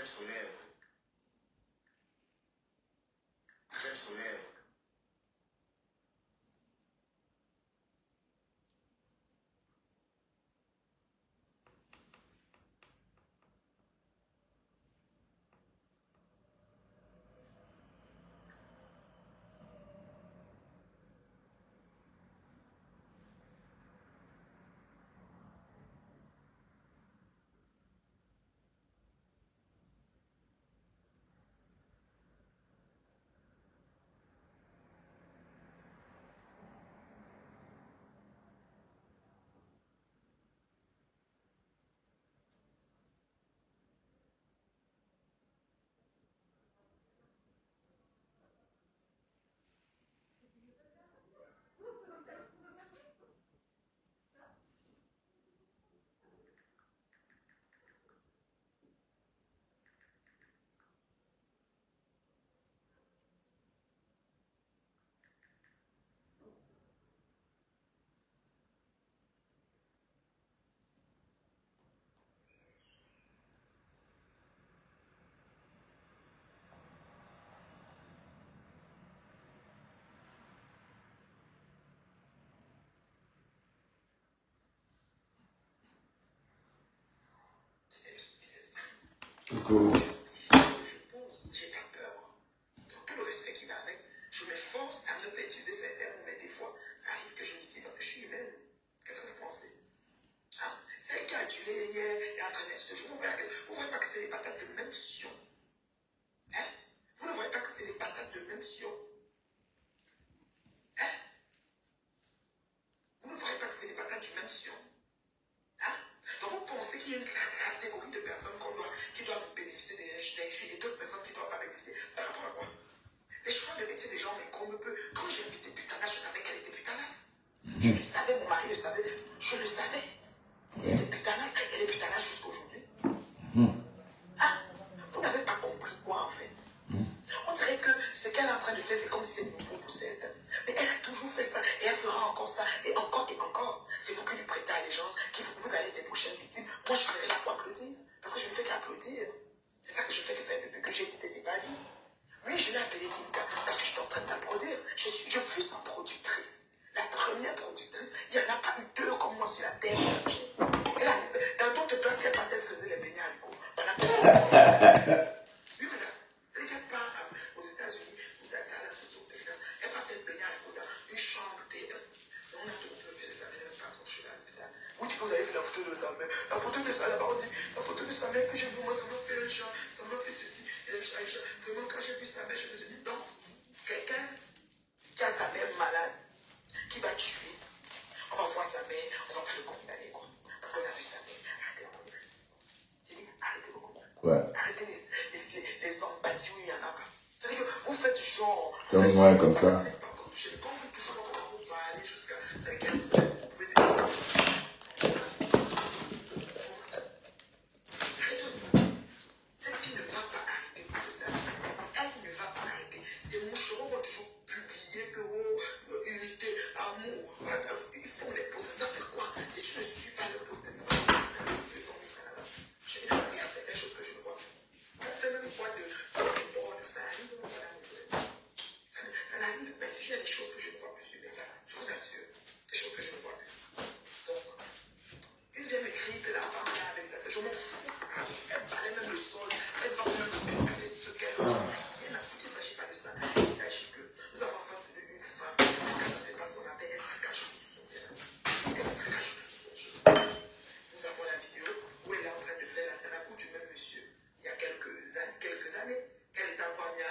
soulève. Qu'elle soulève. Coucou. Je pense, j'ai pas peur. Dans tout le respect qu'il a avec, je m'efforce à ne pas utiliser ces termes, mais des fois, ça arrive que je l'utilise parce que je suis humaine. Qu'est-ce que vous pensez? Hein? Celle qui a tué hier et entraîné ce jour, vous voyez pas que c'est les patates de même sion. Hein? Vous ne voyez pas que c'est les patates de même sion. Hein? Vous ne voyez pas que c'est les patates du même sion. Hein? Donc vous pensez qu'il y a une catégorie de personnes qui doivent bénéficier des chutes et d'autres personnes qui ne doivent pas bénéficier. Par rapport à quoi? Les choix de métier des gens m'incombent peu. Quand j'ai invité Putanas, je savais qu'elle était Putanas. Je le savais, mon mari le savait. Je le savais. Elle était Putanas. Elle est Putanas jusqu'à aujourd'hui. Hein? Vous n'avez pas compris quoi en fait? On dirait que ce qu'elle est en train de faire, c'est comme si c'est nouveau pour cette. Mais elle a toujours fait ça. Et elle fera encore ça. Et encore et encore. C'est vous qui lui prêtez allégeance. Vous allez être les prochaines victimes. Moi, je serai là pour applaudir. Parce que je ne fais qu'applaudir. C'est ça que je fais depuis que j'ai quitté ces paris. Oui, je l'ai appelé Kinka. Parce que je suis en train de l'applaudir. Je fus sa productrice. La première productrice. Il n'y en a pas eu deux comme moi sur la terre. Et là, dans d'autres places, qu'elle partait, elle faisait les beignets à l'écho. Pendant que oui, madame. Vous n'êtes pas aux États-Unis, vous allez à la société au Texas. Elle passe cette baignade dans une chambre d'elle. On a tout le pied de sa mère, elle passe son cheval. Vous dites que vous avez vu la photo de sa mère. La photo de sa mère, on dit, la photo de sa mère que j'ai vue, moi, ça m'a fait un chat, ça m'a fait ceci. Vraiment, quand j'ai vu sa mère, je me suis dit, non, quelqu'un qui a sa mère malade, qui va tuer, on va voir sa mère, on va pas le condamner, quoi. Parce qu'on a vu sa mère, arrêtez vos conneries. J'ai dit, arrêtez vos conneries. Ouais. Arrêtez les hommes bâtis où il y en a pas. C'est-à-dire que vous faites genre. Comme moi, comme ça. Quand vous touchez comment vous parlez jusqu'à. C'est-à-dire qu'elle vous pouvez dépenser. Cette fille ne va pas arrêter, vous le savez. Elle ne va pas arrêter. Ces moucherons vont toujours publier que unité, amour. Ils font les posts. Ça fait quoi? Si tu ne suis pas le post, ça va. Ils ont mis ça là-bas. Je dis, il y a certaines choses que je ne vois pas. On fait même quoi de bord, ça arrive, madame Nicolette. Ça n'arrive pas. Si il y a des choses que je ne vois plus sur les gars, je vous assure, des choses que je ne vois plus. Donc, il vient m'écrire que la femme là avait les affaires. Je m'en fous. Elle parlait même le sol. Elle va même le elle fait ce qu'elle veut. Rien à foutre. Il ne s'agit pas de ça. Il s'agit que nous avons en face de nous une femme. Quand ça ne fait pas ce qu'on a fait, elle saccage tout sur son terrain. Elle saccage tout sur son chemin. Nous avons la vidéo où elle est en train de faire la raconte du même monsieur. Il y a quelques années, qu'elle était encore mise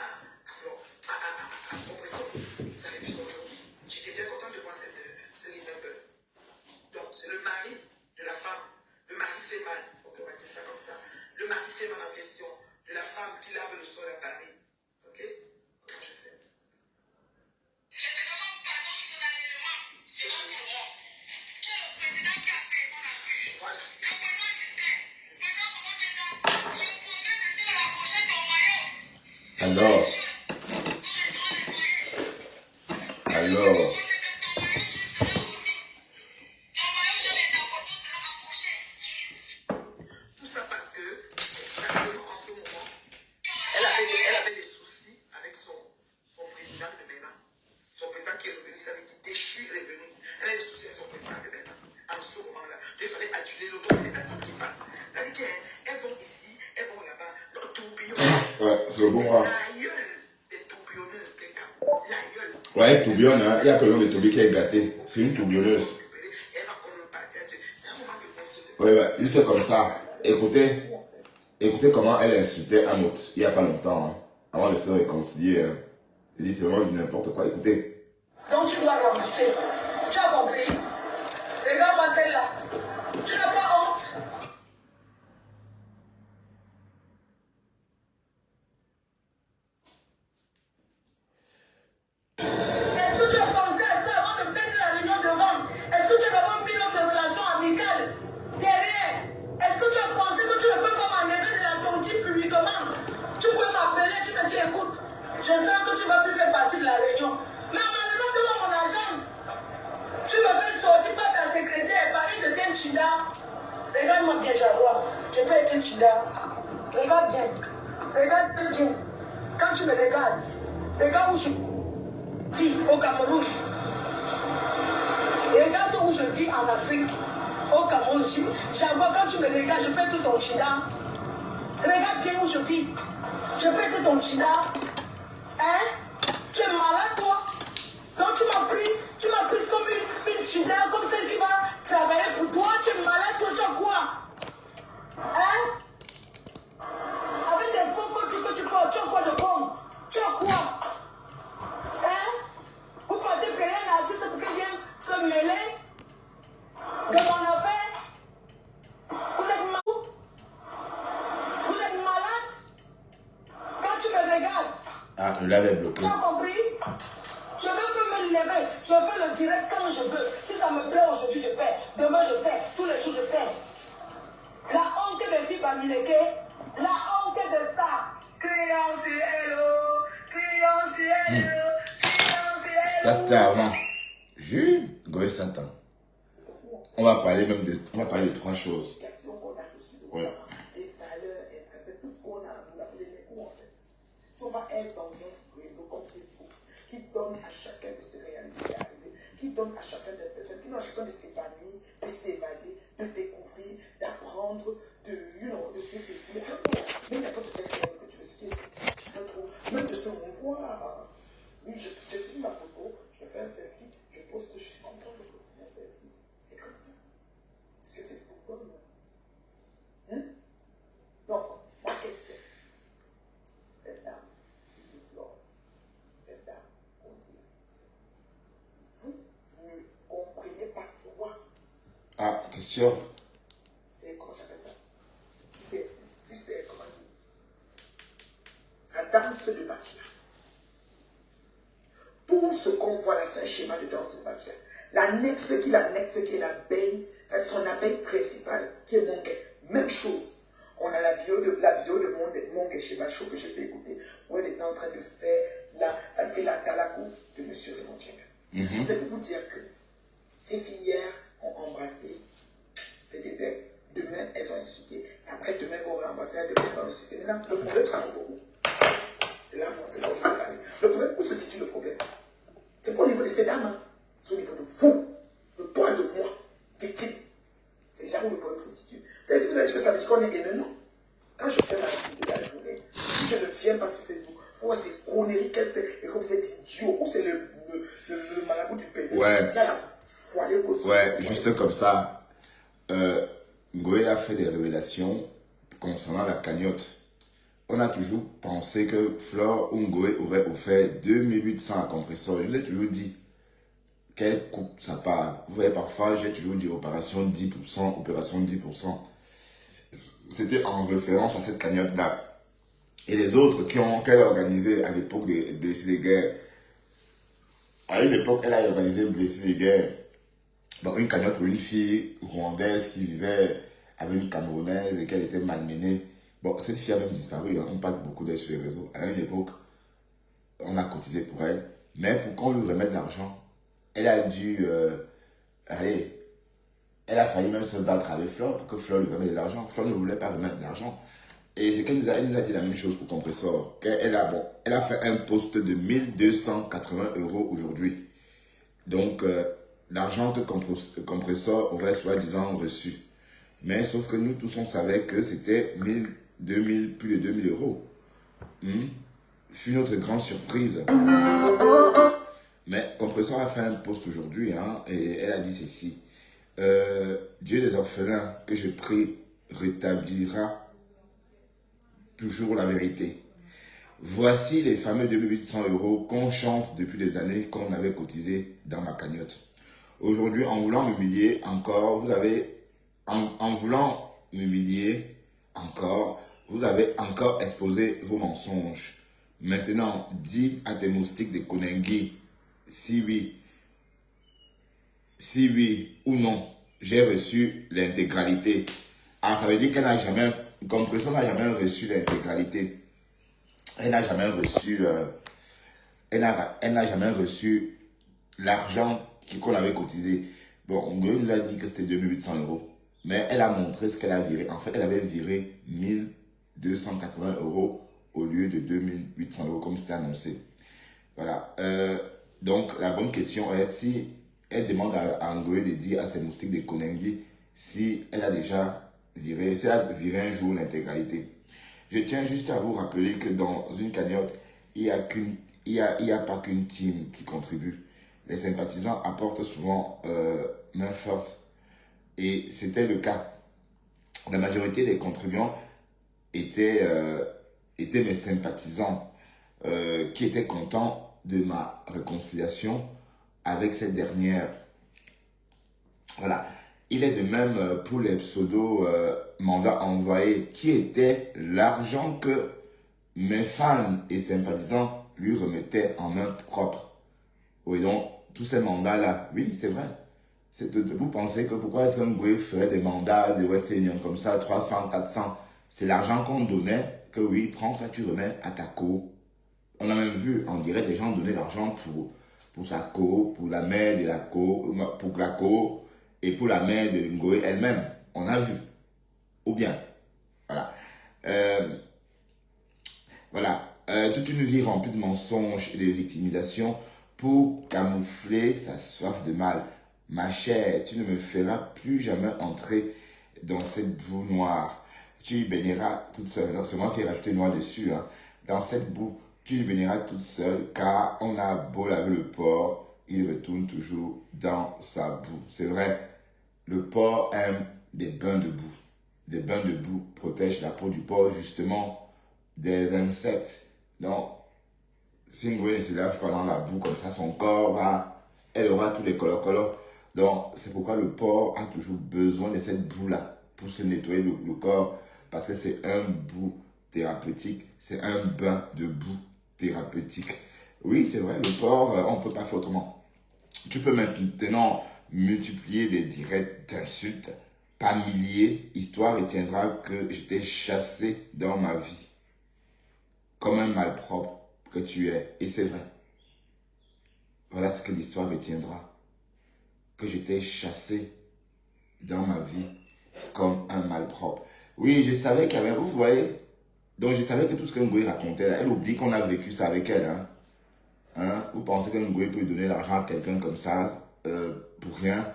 au prison. Vous avez vu ça aujourd'hui. J'étais bien content de voir ce remember. Donc, c'est le mari de la femme. Le mari fait mal. Ok, on va dire ça comme ça. Le mari fait mal en question de la femme qui lave le sol à Paris. Ok? Comment je fais? Je te demande pardon solennellement. C'est un courant. Qui est le président qui a fait mon affaire? Voilà. Le président disait, président comment tu es là? Je promets de te rapprocher ton maillot. Alors. Alors. Tout ça parce que, exactement en ce moment, sur les lotos, c'est des personnes qui passent. Ça veut dire qu'elles vont ici, elles vont là-bas, leur tourbillon. Ouais, c'est le bon C'est bras. la gueule des tourbillonneuses, quelqu'un. La gueule. Ouais, elle tourbillonne, hein. Il y a que le nom de Tourbi qui est gâté. C'est une tourbillonneuse. Elle va repartir. Un moment de bon, Ouais, ouais, juste comme ça. Écoutez comment elle insultait Amout il n'y a pas longtemps, hein, avant de se réconcilier. Hein. Elle dit c'est vraiment du n'importe quoi. Écoutez. Donc tu dois rembourser. Tu as compris? Regarde-moi celle-là. Tu n'as pas honte? Est-ce que tu as pensé à ça avant de faire la réunion de vente? Est-ce que tu as d'abord mis notre relation amicale derrière? Est-ce que tu as pensé que tu ne peux pas m'enlever de la tontine publiquement? Tu peux m'appeler, tu me dis écoute, je sens que tu ne vas plus faire partie de la réunion. Mais malheureusement, c'est pas mon argent. Tu me fais sortir par ta secrétaire, par une de tes chida. Regarde-moi bien, Jaguar. Je peux être chida. Regarde bien. Regarde bien. Quand tu me regardes, regarde où je vis au Cameroun. Regarde où je vis en Afrique. Au Cameroun. Jaguar, quand tu me regardes, je peux être ton chida. Regarde bien où je vis. Je peux être ton chida. Hein? Tu es malade, toi? Donc tu m'as pris comme une chida, comme celle qui va travailler pour toi. Tu es malade, toi, tu as quoi? Hein? Avec des faux que tu portes, tu as quoi de bon? Tu as quoi? Hein? Vous partez payer un artiste pour qu'il vienne se mêler de mon affaire? Vous êtes malade? Vous êtes malade? Quand tu me regardes, Ah, le lave est bloqué. tu as compris? Je veux me lever, je veux le direct quand je veux. Si ça me plaît aujourd'hui, je fais. Demain, je fais. Tous les jours, je fais. La honte des filles Bamileke, la honte de ça. Crions sur hello, crions sur hello, crions sur hello. Ça c'était avant. Jure, Goé Satan. On va parler de trois choses. Qu'on a reçue de Ouais. les valeurs intrinsèques, tout ce qu'on a, on a appelé les coups en fait. Si on va être dans un réseau comme Facebook, qui donne à chacun de se réaliser, d'arriver, qui donne à chacun qui donne à chacun de s'épanouir, de s'évader, de découvrir, d'apprendre, de se défouler. Même n'importe quel terme que tu veux citer, je te trouve, même de se revoir. Oui, je filme ma photo, je fais un selfie, je poste, je suis content de poster mon selfie. C'est comme ça. C'est ce que Facebook donne. Donc, ma question, cette dame, de Flore, cette dame, on dit, vous ne comprenez pas quoi? Ah, question. C'est, comment j'appelle ça? C'est, comment dire? Sa danse de mafia. Tout ce qu'on voit là, c'est un schéma de danse de mafia. L'annexe qui est l'abeille, c'est son abeille principale, qui est Monguet. Même chose. On a la vidéo de Monguet chez Macho que je fais écouter, où elle était en train de faire la talakou de M. Raymond Djenga. C'est pour vous dire que ces filles hier ont embrassé, c'est des bêtes. Demain, elles ont insulté. Après, demain, elles vont rembrasser, demain, elles vont insulter. Maintenant, le problème, ça vous vaut où? C'est là où je vais parler. Le problème, où se situe le problème? C'est pas au niveau de ces dames, hein. C'est au niveau de vous, de toi, de moi, victime. C'est là où le problème se situe. Vous avez dit que ça veut dire qu'on est haineux, non? Quand je fais ma vie de la journée, si je ne viens pas sur Facebook, faut voir ces conneries qu'elle fait et que vous êtes idiot, ou c'est le marabout du pays. Ouais. Foilez vos yeux. Ouais, juste comme ça. Ngoé a fait des révélations concernant la cagnotte. On a toujours pensé que Flore ou Ngoé aurait offert 2800 à Compressor. Je vous ai toujours dit qu'elle coupe sa part. Vous voyez, parfois, j'ai toujours dit opération 10%, opération 10%. C'était en référence à cette cagnotte-là. Et les autres qu'elle a organisé à l'époque des blessés de guerre. À une époque, elle a organisé blessés de guerre. Donc, une cagnotte pour une fille rwandaise qui vivait avec une Camerounaise et qu'elle était malmenée. Bon, cette fille a même disparu. Hein. On parle beaucoup d'elle sur les réseaux. À une époque, on a cotisé pour elle. Mais pour qu'on lui remette l'argent, elle a dû... elle a failli même se battre avec Flore pour que Flore lui remette de l'argent. Flore ne voulait pas remettre de l'argent. Et c'est qu'elle nous a dit la même chose pour Compressor. Elle a fait un poste de 1280 € aujourd'hui. Donc, l'argent que Compressor aurait soi-disant reçu. Mais sauf que nous tous, on savait que c'était 1000, 2000, plus de 2000 euros. Fut notre grande surprise. Mais Compressor a fait un post aujourd'hui, hein, et elle a dit ceci. Dieu des orphelins, que je prie, rétablira toujours la vérité. Voici les fameux 2800 euros qu'on chante depuis des années qu'on avait cotisé dans ma cagnotte. Aujourd'hui, en voulant m'humilier encore, en voulant m'humilier encore, vous avez encore exposé vos mensonges. Maintenant, dis à tes moustiques de Konengi, si oui ou non, j'ai reçu l'intégralité. Ah, ça veut dire qu'elle n'a jamais, Compressor n'a jamais reçu l'intégralité. Elle n'a jamais reçu, elle n'a jamais reçu l'argent qu'on avait cotisé. Bon, on nous a dit que c'était 2800 euros. Mais elle a montré ce qu'elle a viré. En fait, elle avait viré 1280 euros au lieu de 2800 euros comme c'était annoncé. Voilà. Donc, la bonne question est si elle demande à Ngoé de dire à ses moustiques de Konengi si elle a déjà viré, si elle a viré un jour l'intégralité. Je tiens juste à vous rappeler que dans une cagnotte, il n'y a pas qu'une team qui contribue. Les sympathisants apportent souvent main forte. Et c'était le cas. La majorité des contribuants étaient mes sympathisants qui étaient contents de ma réconciliation avec cette dernière. Voilà. Il est de même pour les pseudo-mandats envoyés qui étaient l'argent que mes fans et sympathisants lui remettaient en main propre. Oui, donc, tous ces mandats-là, oui, c'est vrai. Vous pensez que pourquoi est-ce qu'un Ngoé ferait des mandats de Western Union comme ça, 300, 400? C'est l'argent qu'on donnait, que oui, prends ça, tu remets à ta co. On a même vu en direct, les gens donner l'argent pour sa co, pour la mère de la co, pour la co, et pour la mère de Ngoé elle-même. On a vu. Ou bien, voilà. Toute une vie remplie de mensonges et de victimisation pour camoufler sa soif de mal. Ma chère, tu ne me feras plus jamais entrer dans cette boue noire. Tu y baigneras toute seule. Donc c'est moi qui ai rajouté noir dessus. Hein. Dans cette boue, tu y baigneras toute seule car on a beau laver le porc, il retourne toujours dans sa boue. C'est vrai, le porc aime des bains de boue. Des bains de boue protègent la peau du porc justement des insectes. Donc, si Ngoé ne se lave pas dans la boue comme ça, son corps elle aura tous les colo-colo. Donc, c'est pourquoi le porc a toujours besoin de cette boue-là pour se nettoyer le corps. Parce que c'est un bout thérapeutique. C'est un bain de boue thérapeutique. Oui, c'est vrai, le porc, on ne peut pas faire autrement. Tu peux maintenant multiplier des directs d'insultes par milliers. Histoire retiendra que j'étais chassé dans ma vie. Comme un malpropre que tu es. Et c'est vrai. Voilà ce que l'histoire retiendra. Que j'étais chassé dans ma vie comme un malpropre. Oui, je savais qu'il y avait... Vous voyez? Donc, je savais que tout ce que Ngoé racontait, là, elle oublie qu'on a vécu ça avec elle. Hein? Vous pensez que Ngoé peut donner l'argent à quelqu'un comme ça pour rien?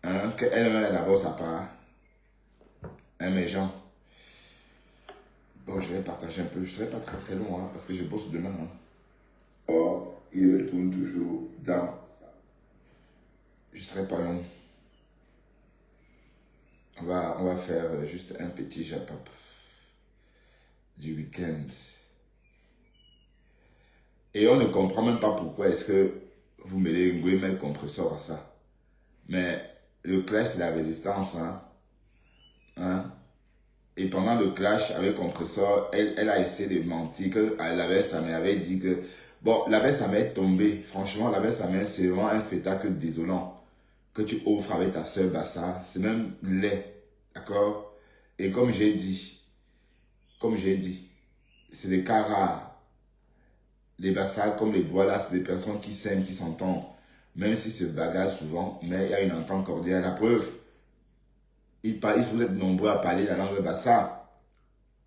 Hein? Qu'elle-même, elle d'abord sa part. Hein, mes gens? Bon, je vais partager un peu. Je ne serai pas très très long, hein, parce que je bosse demain. Hein. Or, il retourne toujours dans ça. Je ne serai pas long. On va faire juste un petit japap du week-end. Et on ne comprend même pas pourquoi est-ce que vous mêlez Ngoé mais le compresseur à ça. Mais le clash, c'est la résistance. Hein? Et pendant le clash avec compresseur, elle a essayé de mentir que la belle sa mère avait dit que... Bon, la belle sa mère est tombée. Franchement, la belle sa mère, c'est vraiment un spectacle désolant que tu offres avec ta soeur Bassa. C'est même laid. D'accord? Et comme j'ai dit, c'est des cas rares. Les Bassa, comme les Douala, c'est des personnes qui s'aiment, qui s'entendent. Même s'ils se bagarrent souvent, mais il y a une entente cordiale. La preuve, vous êtes nombreux à parler la langue Bassa.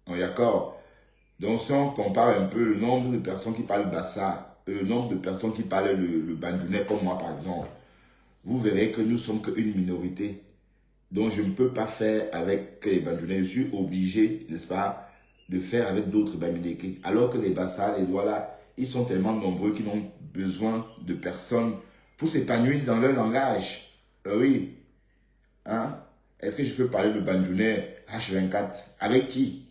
On est d'accord? Donc si on compare un peu le nombre de personnes qui parlent Bassa et le nombre de personnes qui parlent le Bandunais comme moi par exemple, vous verrez que nous sommes qu'une minorité. Donc, je ne peux pas faire avec les Bandjounais. Je suis obligé, n'est-ce pas, de faire avec d'autres Bamileke. Alors que les Bassa, les Douala, ils sont tellement nombreux qu'ils n'ont besoin de personne pour s'épanouir dans leur langage. Oui. Hein? Est-ce que je peux parler de Bandjounais H24? Avec qui?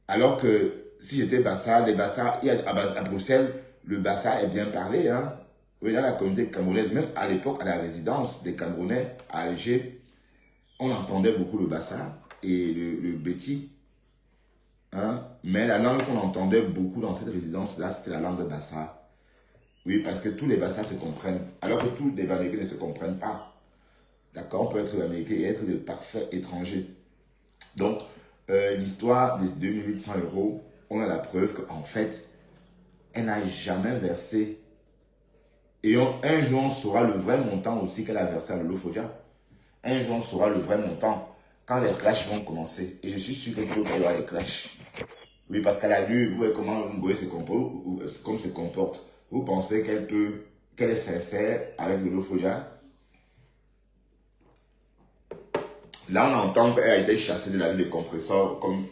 Alors que si j'étais Bassa, les Bassa, à Bruxelles, le Bassa est bien parlé. Hein? Oui, dans la communauté camerounaise, même à l'époque, à la résidence des Camerounais, à Alger, on entendait beaucoup le Bassa et le Béti. Hein? Mais la langue qu'on entendait beaucoup dans cette résidence-là, c'était la langue Bassa. Oui, parce que tous les Bassa se comprennent, alors que tous les Bamileke ne se comprennent pas. D'accord? On peut être Bamileke et être de parfaits étrangers. Donc, l'histoire des 2800 €, on a la preuve qu'en fait, elle n'a jamais versé. Et un jour, on saura le vrai montant aussi qu'elle a versé à Lolo Fodia. Un jour, on saura le vrai montant quand les clashs vont commencer. Et je suis sûr qu'il va y avoir des clashs. Oui, parce qu'elle a lu, vous voyez comment Ngoé se comporte. Vous pensez qu'elle est sincère avec Lolo Fodia? Là, on entend qu'elle a été chassée de la vie des compresseurs comme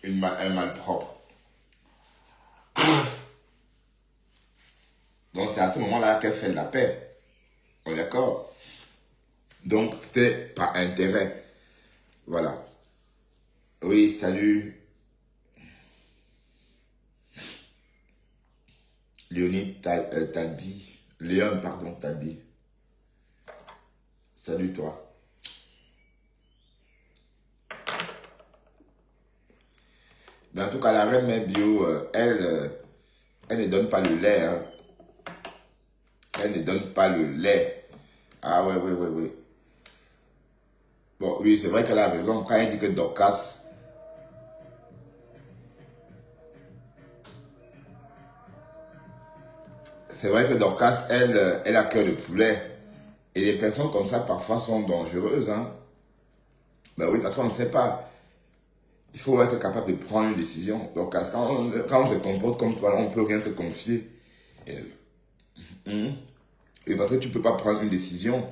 un malpropre. Donc, c'est à ce moment-là qu'elle fait de la paix. On est d'accord? Donc, c'était par intérêt. Voilà. Oui, salut. Léonie Talbi. Léon, pardon, Talbi. Salut toi. Mais en tout cas, la reine Mère Bio, elle ne donne pas le lait. Hein. Elle ne donne pas le lait. Ah ouais. Bon, oui, c'est vrai qu'elle a raison. Quand elle dit que Dorcas... C'est vrai que Dorcas, elle a cœur de poulet. Et les personnes comme ça, parfois, sont dangereuses. Hein. Ben oui, parce qu'on ne sait pas. Il faut être capable de prendre une décision. Dorcas, quand on se comporte comme toi, on ne peut rien te confier. Et parce que tu ne peux pas prendre une décision.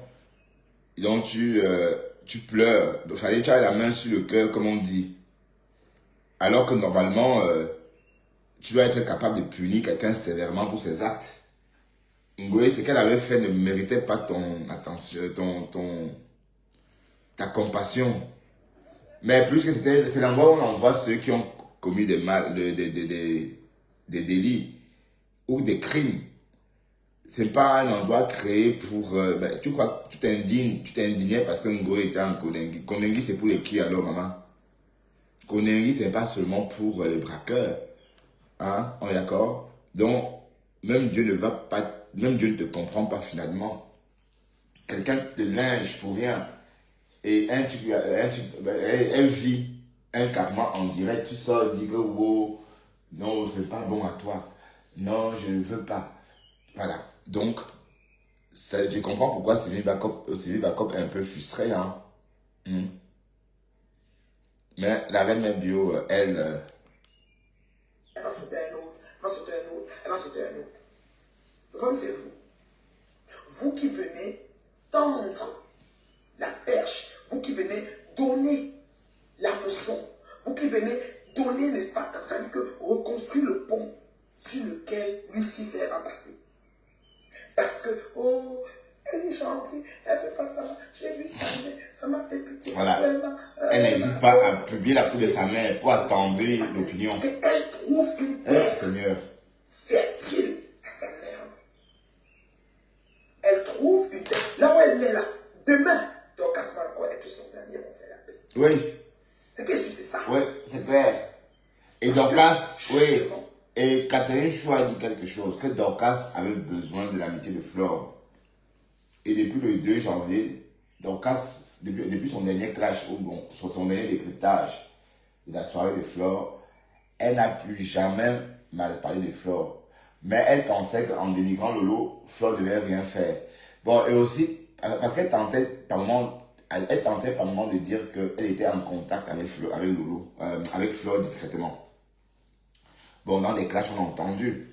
Donc, tu pleures. Il fallait que tu aies la main sur le cœur, comme on dit. Alors que normalement, tu dois être capable de punir quelqu'un sévèrement pour ses actes. Ngoé, ce qu'elle avait fait ne méritait pas ton attention, ta compassion. Mais plus que c'est l'endroit où on envoie ceux qui ont commis des délits ou des crimes. C'est pas un endroit créé pour... tu crois que tu t'indignais parce que Ngoé était en Konengi. Konengi, c'est pour les qui alors, maman? Konengi, c'est pas seulement pour les braqueurs. Hein? On est d'accord? Donc, même Dieu ne te comprend pas finalement. Quelqu'un te linge pour rien. Et elle vit un karma en direct. Tu sors, dis que wow, non, c'est pas bon à toi. Non, je ne veux pas. Voilà. Donc, je comprends pourquoi Sylvie Bacop est un peu frustrée. Hein? Mais la reine Mère Bio, elle va sauter un autre, elle va sauter un autre. Le problème, c'est vous. Vous qui venez tendre la perche, vous qui venez donner la leçon, vous qui venez donner, n'est-ce pas, ça veut dire que reconstruire le pont sur lequel Lucifer a passé. Parce que, oh, elle est gentille, elle fait pas ça, j'ai vu ça, mais ça m'a fait pitié. Voilà. Elle n'hésite pas à publier la photo de sa mère pour attendrir l'opinion. Elle trouve une terre Seigneur. fertile à sa merde. Elle trouve une terre, là où elle est là, demain, Dorcas va encore être son dernier, on fait la paix. Oui. C'est qu'est-ce que c'est ça? Oui, c'est clair. Et Dorcas, oui. Et Catherine Chou a dit quelque chose, que Dorcas avait besoin de l'amitié de Flore. Et depuis le 2 janvier, Dorcas, depuis son dernier clash, ou bon, son dernier décryptage de la soirée de Flore, elle n'a plus jamais mal parlé de Flore. Mais elle pensait qu'en dénigrant Lolo, Flore ne devait rien faire. Bon, et aussi, parce qu'elle tentait par moment de dire qu'elle était en contact avec Flore discrètement. Bon, dans des clashs, on a entendu.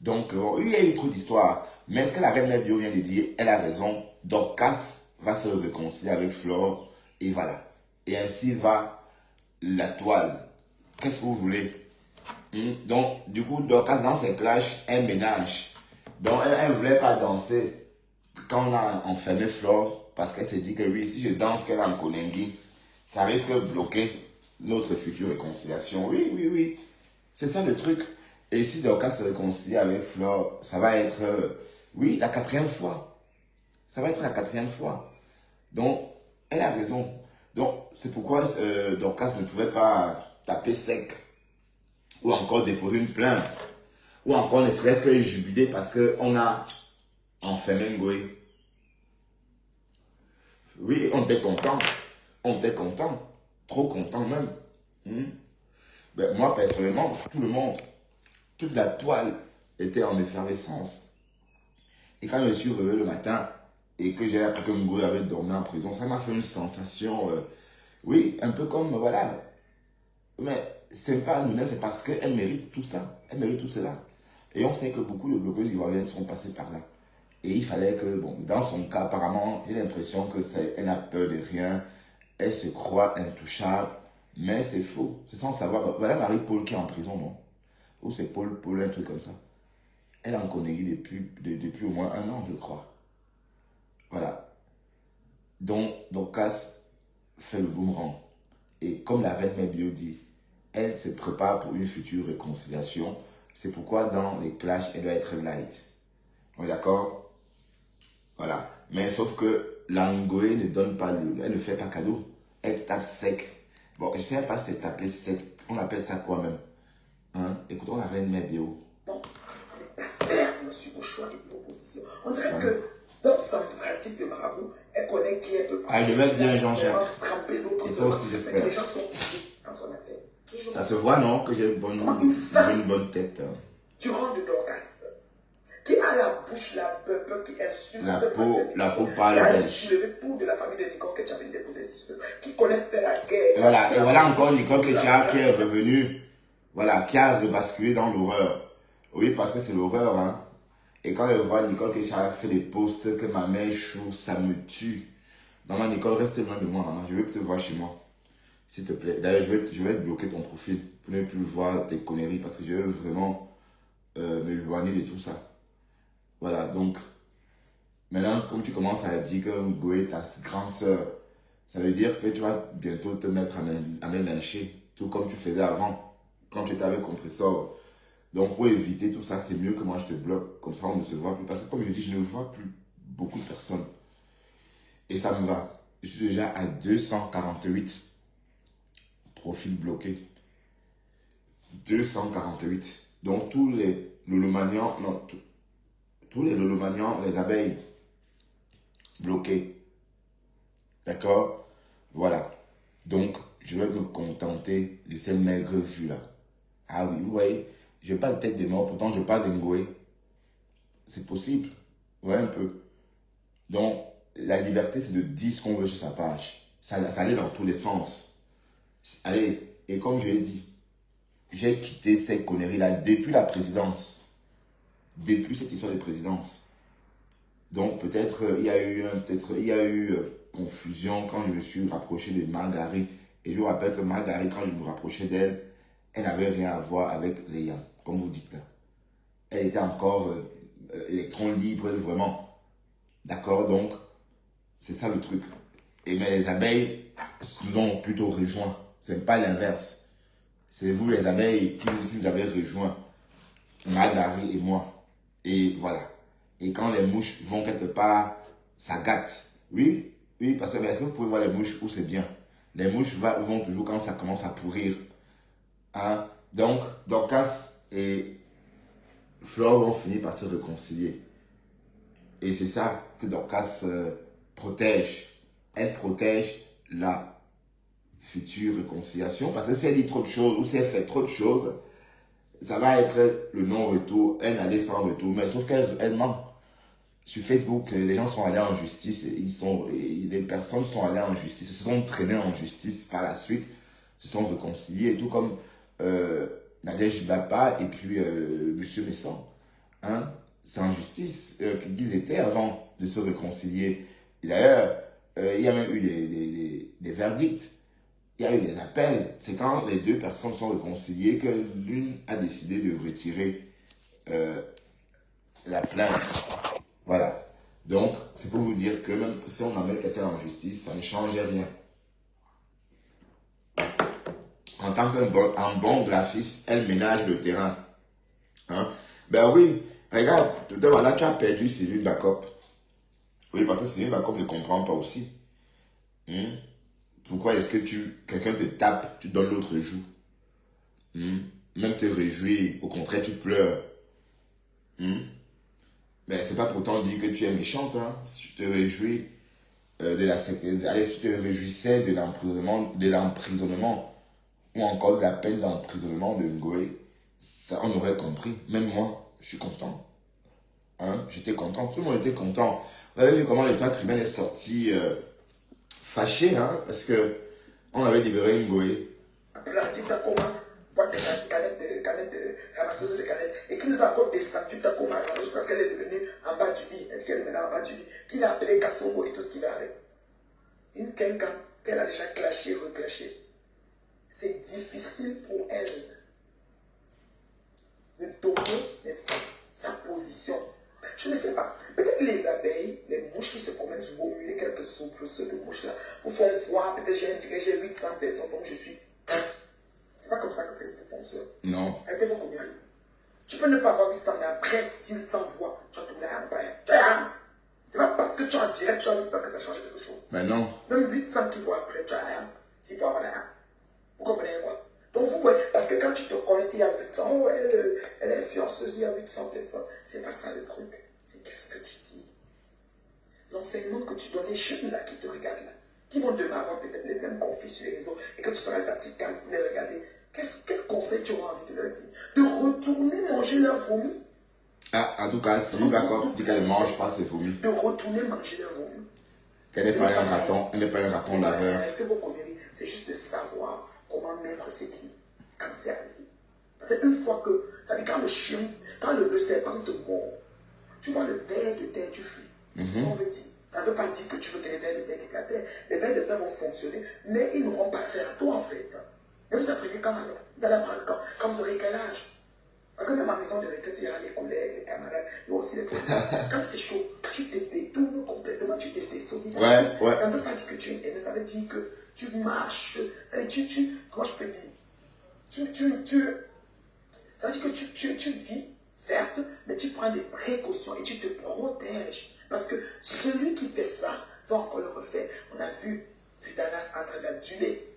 Donc, il y a eu trop d'histoires. Mais ce que la reine Mère Bio vient de dire, elle a raison. Dorcas va se réconcilier avec Flore Et voilà. Et ainsi va la toile. Qu'est-ce que vous voulez? Donc, du coup, Dorcas, dans ses clashs, elle ménage. Donc, elle ne voulait pas danser quand on a enfermé Flore, parce qu'elle s'est dit que oui, si je danse qu'elle en Konengi, ça risque de bloquer notre future réconciliation. Oui, oui, oui. C'est ça le truc. Et si Dorcas se réconcilie avec Flore, ça va être, oui, la 4e fois. Ça va être la 4e fois. Donc, elle a raison. Donc, c'est pourquoi Dorcas ne pouvait pas taper sec. Ou encore déposer une plainte. Ou encore ne serait-ce que jubiler parce qu'on a enfermé Ngoé. Oui, on était content. On était content. Trop content même. Ben, moi, personnellement, tout le monde, toute la toile était en effervescence. Et quand je me suis réveillé le matin et que j'ai appris que Ngoé avait dormi en prison, ça m'a fait une sensation, oui, un peu comme, voilà. Mais c'est pas Nuna, c'est parce qu'elle mérite tout ça. Elle mérite tout cela. Et on sait que beaucoup de bloqueuses ivoiriennes sont passées par là. Et il fallait que, bon, dans son cas, apparemment, j'ai l'impression que elle n'a peur de rien. Elle se croit intouchable. Mais c'est faux. C'est sans savoir. Voilà Marie-Paul qui est en prison, non? Ou c'est Paul, un truc comme ça. Elle en connaît depuis au moins 1 an, je crois. Voilà. Donc, Dorcas fait le boomerang. Et comme la reine Mebio dit, elle se prépare pour une future réconciliation. C'est pourquoi dans les clashs, elle doit être light. On est d'accord? Voilà. Mais sauf que l'Angoé ne donne pas elle ne fait pas cadeau. Elle tape sec. Bon, je ne sais pas si c'est taper sec. On appelle ça quoi même? Hein? Écoutons la reine Mebio. Bon, c'est pas ferme sur vos choix et vos positions. On dirait que dans sa pratique de marabout, elle connaît qui elle peut. Ah, je vais bien Jean-Jacques. Et ça aussi, j'espère. Les gens sont dans son affaire. Ça se voit, non? Que j'ai une bonne tête. Tu rentres de Dorcas, qui a la bouche, la peur, qui insulte. La peau pâle. Qui a soulevé tout de la famille de Nicole que tu avais déposé, qui connaît faire la guerre. Voilà, et voilà encore Nicole Ketcha qui est revenue. Voilà, qui a rebasculé dans l'horreur. Oui, parce que c'est l'horreur, hein. Et quand elle voit Nicole Ketcha fait des posts que ma mère échoue, ça me tue. Maman, Nicole, reste loin de moi, maman. Je veux te voir chez moi. S'il te plaît. D'ailleurs, je vais te bloquer ton profil pour ne plus voir tes conneries parce que je veux vraiment m'éloigner de tout ça. Voilà, donc, maintenant, comme tu commences à dire que Ngoé, ta grande sœur, ça veut dire que tu vas bientôt te mettre à me lyncher, tout comme tu faisais avant, quand tu étais avec Compressor. Donc, pour éviter tout ça, c'est mieux que moi je te bloque. Comme ça, on ne se voit plus. Parce que, comme je dis, je ne vois plus beaucoup de personnes. Et ça me va. Je suis déjà à 248 profils bloqués. 248. Donc, tous les lolomanians, les abeilles bloquées. D'accord? Voilà. Donc, je vais me contenter de ces maigres vues-là. Ah oui, vous voyez, je parle peut-être des morts, pourtant je parle d'Ngoé. C'est possible. Ouais, un peu. Donc, la liberté, c'est de dire ce qu'on veut sur sa page. Ça allait dans tous les sens. Allez, et comme je l'ai dit, j'ai quitté ces conneries-là depuis la présidence. Depuis cette histoire de présidence. Donc, peut-être il y a eu confusion quand je me suis rapproché de Margaret. Et je vous rappelle que Margaret, quand je me rapprochais d'elle, elle n'avait rien à voir avec Léa, comme vous dites là. Elle était encore électron libre, vraiment. D'accord, donc, c'est ça le truc. Mais les abeilles nous ont plutôt rejoints. Ce n'est pas l'inverse. C'est vous, les abeilles, qui nous avez rejoints. Margaret et moi. Et voilà. Et quand les mouches vont quelque part, ça gâte. Oui, oui, parce que est-ce que vous pouvez voir les mouches où c'est bien? Les mouches vont toujours quand ça commence à pourrir. Hein? Donc, Dorcas et Flore vont finir par se réconcilier. Et c'est ça que Dorcas protège. Elle protège la future réconciliation. Parce que si elle dit trop de choses ou si elle fait trop de choses, ça va être le non-retour, un aller sans retour. Mais sauf qu'elle ment. Sur Facebook, les gens sont allés en justice. Les personnes sont allées en justice, se sont traînées en justice par la suite, se sont réconciliées. Tout comme Nadège Bapa et puis Monsieur Messan. Hein? C'est en justice qu'ils étaient avant de se réconcilier. Et d'ailleurs, il y a même eu des verdicts. Il y a eu des appels. C'est quand les deux personnes sont réconciliées que l'une a décidé de retirer la plainte. Voilà. Donc, c'est pour vous dire que même si on amène quelqu'un en justice, ça ne change rien. En tant qu'un bon graphiste, elle ménage le terrain. Hein? Ben oui, regarde, tout à l'heure, là, tu as perdu Sylvie Bacop. Oui, parce que Sylvie Bacop ne comprend pas aussi. Pourquoi est-ce que quelqu'un te tape, tu donnes l'autre joue? Même te réjouir, au contraire, tu pleures. Mais c'est pas pourtant dire que tu es méchante. Hein? Si tu te réjouis si tu te réjouissais de l'emprisonnement, ou encore de la peine d'emprisonnement de Ngoé, ça on aurait compris. Même moi, je suis content. Hein? J'étais content, tout le monde était content. Vous avez vu comment l'État criminel est sorti fâché, hein? Parce que on avait libéré Ngoé. La petite Takoma, boîte de ramasseuse de canettes, et qui nous a encore descendu Takoma, juste parce qu'elle est devenue en bas du lit, est-ce qu'elle est maintenant en bas du lit, qui l'a appelé Kassongo et tout ce qui va avec. Une quelqu'un qu'elle a déjà clashé, reclashé. C'est difficile pour elle de donner, n'est-ce pas, sa position. Je ne sais pas. Peut-être les abeilles, les mouches qui se promènent sur vos murs, les quelques soupçons de mouches là, vous font voir, peut-être j'ai indiqué, j'ai 800 personnes, donc je suis. C'est pas comme ça que Facebook fonctionne. Non. Arrêtez-vous combien. Tu peux ne pas avoir 800, mais après, s'il s'envoie, tu vas tourner à un bail. C'est pas parce que tu es en direct, tu as 800 que ça change quelque chose. Mais non. Même 800 qui voient après, tu as rien. S'il faut avoir rien. Vous comprenez quoi? Donc vous voyez, parce que quand tu te connais, il y a 800, oh, elle est influenceuse, il y a 800 personnes. C'est pas ça le truc. C'est qu'est-ce que tu dis. L'enseignement que tu donnes, les jeunes là qui te regardent là, qui vont demain avoir peut-être les mêmes conflits sur les réseaux, et que tu seras ta petite calme pour les regarder. Quel conseil tu auras envie de leur dire? De retourner manger leur vomi? Ah, en tout cas, Sylvie Bacop dit qu'elle ne mange pas ses vomis. De retourner manger leur vomi. Qu'elle n'est pas un raton, elle n'est pas un raton laveur. C'est juste de savoir comment mettre ses pieds quand c'est arrivé. Parce qu'une fois que, ça dit quand le chien, quand le serpent te mord, tu vois le ver de terre, tu fuis. C'est ce qu'on veut dire. Ça ne veut pas dire que tu veux que les vers de terre quittent la terre. Les vers de terre vont fonctionner, mais ils n'auront pas affaire à toi en fait. Et vous apprenez quand alors? Vous allez apprendre quand vous aurez quel âge? Parce que même à la maison de retraite, il y a les collègues, les camarades, il y a aussi les collègues. Quand c'est chaud, tu te détournes complètement, tu te désolides. Ouais. Ça ne veut pas dire que tu es haineux, ça veut dire que tu marches, ça veut dire comment je peux dire? Ça veut dire que tu vis, certes, mais tu prends des précautions et tu te protèges. Parce que celui qui fait ça va encore le refaire. On a vu Putanas en train d'adjuler.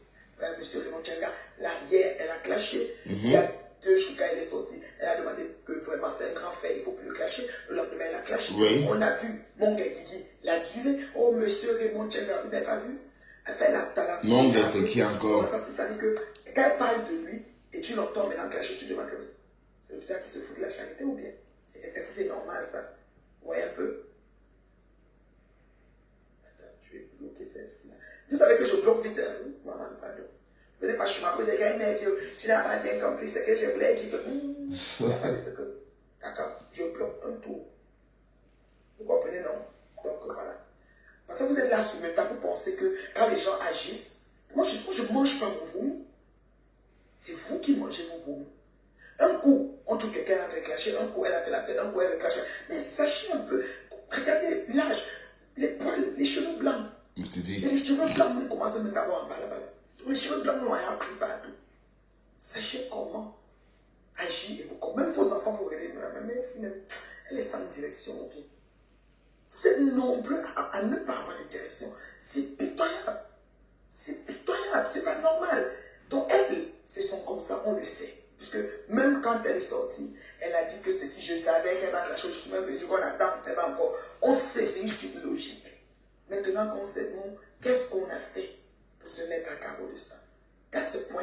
Monsieur Raymond Tchenga, là, hier, elle a clashé. Il y a 2 jours quand elle est sortie, elle a demandé que vraiment c'est un grand fait, il ne faut plus le clasher. Le lendemain, elle a clashé. Oui. On a vu mon gars Guigui l'adjuler. Oh, monsieur Raymond Tchenga, vous n'avez pas vu? Elle fait la tala. Non, mais c'est qui encore? Ça dit que quand elle parle de lui, et tu l'entends maintenant clasher, tu te demandes que c'est le putain qui se fout de la charité ou bien? Est-ce que c'est normal ça? Vous voyez un peu? Attends, tu es bloqué celle-ci. Vous savez que je bloque vite, hein? Maman, pardon. Je n'ai pas chemin pour dire que tu n'as pas bien compris ce que je voulais dire. D'accord, je bloque un tour. Vous comprenez, non? Donc voilà. Parce que vous êtes là sous même temps, vous pensez que quand les gens agissent, moi je ne mange pas mon vomi. C'est vous qui mangez vos vomis. Un coup, on trouve quelqu'un a clasher, un coup elle a fait la peine, un coup elle a clasher. Mais sachez un peu, regardez l'âge, les poils, les cheveux blancs. Je te dis. Et les cheveux blancs, on commence même à avoir un balabala. Les cheveux blancs, nous, on a appris partout. Sachez comment agir et vous, même vos enfants, vous regardez, même si même, elle est sans direction, ok. Vous êtes nombreux à ne pas avoir de direction. C'est pitoyable. C'est pitoyable, c'est pas normal. Donc elle, c'est son comme ça, on le sait. Puisque même quand elle est sortie, elle a dit que ceci, je savais qu'elle va clasher, je suis même venu, on attend, elle va encore. On sait, c'est une suite logique. Maintenant qu'on sait, bon, qu'est-ce qu'on a fait pour se mettre à carreau de ça? That's the point.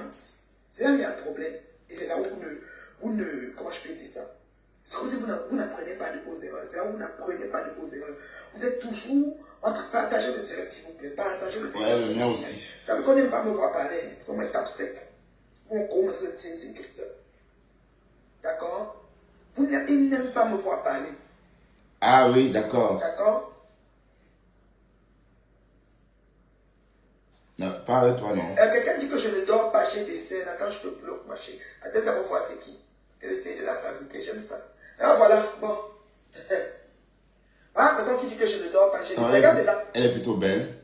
C'est là où il y a un problème. Et c'est là où vous ne, comment je peux dire ça? C'est comme si vous n'apprenez pas de vos erreurs. C'est là où vous n'apprenez pas de vos erreurs. Vous êtes toujours entre partager le direct, s'il vous plaît. Partager le direct. Ouais, le mien aussi. Ça veut qu'on n'aime pas me voir parler. On me tape sec. On commence à dire tout. D'accord? Ils n'aiment pas me voir parler. Ah oui, d'accord. D'accord? Parle-toi, non. Quelqu'un dit que je ne dors pas, j'ai des scènes. Attends, je te bloque, ma chérie. Attends d'abord voir c'est qui. Elle essaie de la fabriquer, j'aime ça. Alors voilà, bon. Ah, personne qui dit que je ne dors pas, j'ai des Non, scènes. C'est là. elle est plutôt belle.